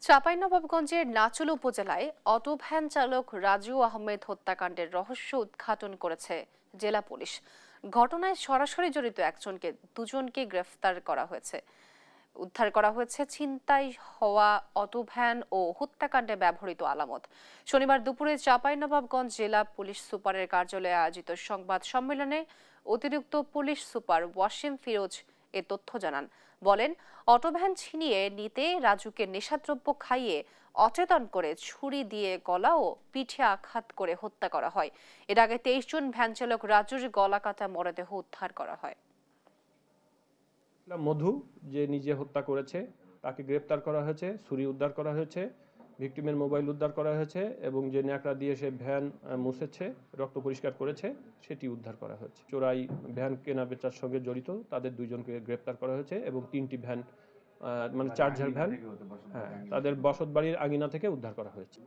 চাঁপাইনবাবগঞ্জের নাচুল উপজেলায় auto van চালক রাজু আহমেদ হত্যাকাণ্ডের রহস্য উদ্ঘাটন করেছে জেলা পুলিশ। ঘটনায় সরাসরি জড়িত দুজনকে উদ্ধার করা হয়েছে ছিনতাই হওয়া অটো ভ্যান ও হত্যাকাণ্ডে ব্যবহৃত আলামত। শনিবার দুপুরে চাঁপাইনবাবগঞ্জ জেলা পুলিশ সুপারের কার্যালয়ে আয়োজিত সংবাদ সম্মেলনে অতিরিক্ত পুলিশ সুপার ওয়াসিম ফিরোজ এ তথ্য জানান। বলেন, অটোভ্যান ছিনিয়ে নিতে রাজুকে নেশাদ্রব্য খাইয়ে অচেতন করে ছুরি দিয়ে গলা ও পিঠে আঘাত করে হত্যা করা হয়। এর আগে 23 জন ভ্যান চালক রাজুর গলা কাটা মরদেহ উদ্ধার করা হয়। মধু যে নিজে হত্যা করেছে তাকে গ্রেপ্তার করা হয়েছে, ছুরি উদ্ধার করা হয়েছে, ভিকটিমের মোবাইল উদ্ধার করা হয়েছে এবং যে ন্যাকড়া দিয়ে সে ভ্যান মুছেছে, রক্ত পরিষ্কার করেছে, সেটি উদ্ধার করা হয়েছে। চোরাই ভ্যান কেনা বেচার সঙ্গে জড়িত তাদের দুইজনকে গ্রেপ্তার করা হয়েছে এবং 3টি ভ্যান মানে চার্জার ভ্যান তাদের বসতবাড়ির আঙিনা থেকে উদ্ধার করা হয়েছে।